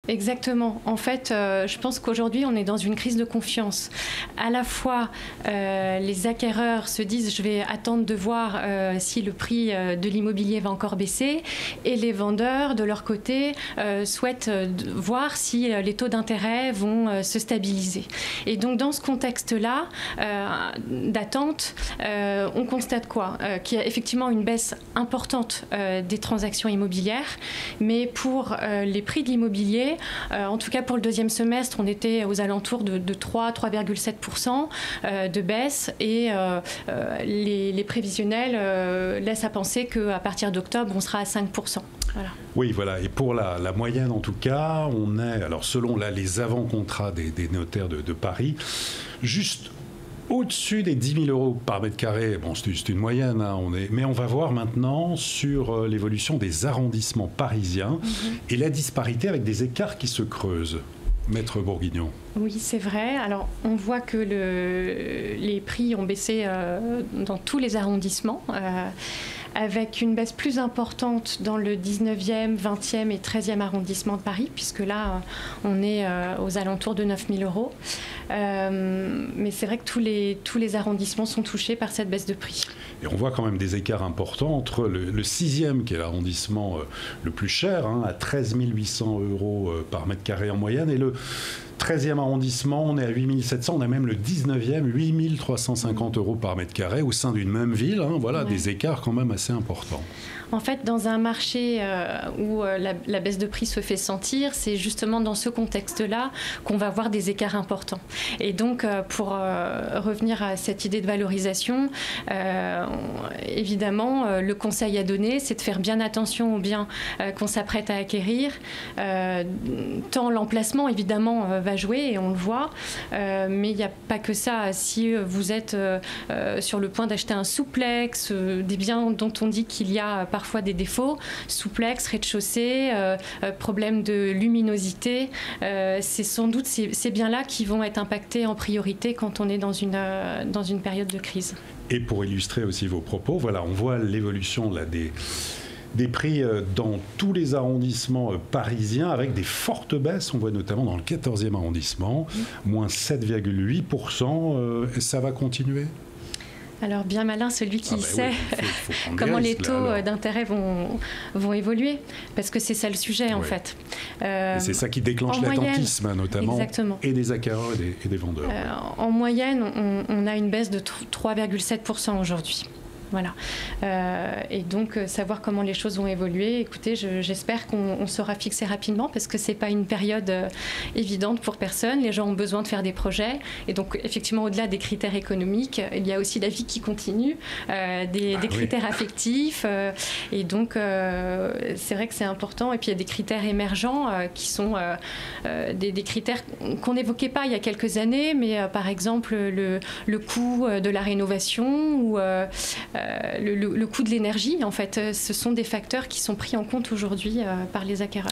Exactement. En fait, je pense qu'aujourd'hui, on est dans une crise de confiance. À la fois, les acquéreurs se disent « je vais attendre de voir si le prix de l'immobilier va encore baisser » et les vendeurs, de leur côté, souhaitent voir si les taux d'intérêt vont se stabiliser. Et donc, dans ce contexte-là d'attente, on constate quoi? Qu'il y a effectivement une baisse importante des transactions immobilières, mais pour les prix de l'immobilier, en tout cas pour le deuxième semestre, on était aux alentours de 3,7% de baisse et les prévisionnels laissent à penser qu'à partir d'octobre, on sera à 5%. Voilà. Oui, voilà. Et pour la moyenne, en tout cas, on est, alors selon les avant-contrats des notaires de Paris, juste au-dessus des 10 000 euros par mètre carré. Bon, c'est une moyenne, hein, mais on va voir maintenant sur l'évolution des arrondissements parisiens et la disparité avec des écarts qui se creusent. Maître Bourguignon. Oui, c'est vrai. Alors, on voit que les prix ont baissé dans tous les arrondissements, avec une baisse plus importante dans le 19e, 20e et 13e arrondissement de Paris, puisque là, on est aux alentours de 9 000 euros. Mais c'est vrai que tous les arrondissements sont touchés par cette baisse de prix. Et on voit quand même des écarts importants entre le 6e, qui est l'arrondissement le plus cher, hein, à 13 800 euros par mètre carré en moyenne, et le 13e arrondissement, on est à 8 700, on a même le 19e, 8 350 euros par mètre carré au sein d'une même ville. Hein, voilà, ouais. Des écarts quand même assez importants. En fait, dans un marché où la baisse de prix se fait sentir, c'est justement dans ce contexte-là qu'on va voir des écarts importants. Et donc, pour revenir à cette idée de valorisation, évidemment, le conseil à donner, c'est de faire bien attention aux biens qu'on s'apprête à acquérir. Tant l'emplacement, évidemment, va jouer, et on le voit, mais il n'y a pas que ça. Si vous êtes sur le point d'acheter un souplex, des biens dont on dit qu'il y a parfois des défauts, souplex, rez-de-chaussée, problème de luminosité, c'est sans doute ces biens-là qui vont être impactés en priorité quand on est dans une période de crise. Et pour illustrer aussi vos propos, voilà, on voit l'évolution là, des prix dans tous les arrondissements parisiens avec des fortes baisses. On voit notamment dans le 14e arrondissement, moins 7,8%. Ça va continuer ? Alors, bien malin celui qui sait faut comment les taux d'intérêt vont évoluer, parce que c'est ça le sujet, en fait. Et c'est ça qui déclenche l'attentisme, notamment, exactement. Et des acquéreurs et des vendeurs. En moyenne, on a une baisse de 3,7% aujourd'hui. Voilà. Et donc, savoir comment les choses vont évoluer, écoutez, j'espère qu'on sera fixé rapidement, parce que ce n'est pas une période évidente pour personne. Les gens ont besoin de faire des projets. Et donc, effectivement, au-delà des critères économiques, il y a aussi la vie qui continue, des critères affectifs. Et donc, c'est vrai que c'est important. Et puis, il y a des critères émergents qui sont des critères qu'on n'évoquait pas il y a quelques années, mais par exemple, le coût de la rénovation ou le coût de l'énergie, en fait, ce sont des facteurs qui sont pris en compte aujourd'hui par les acquéreurs.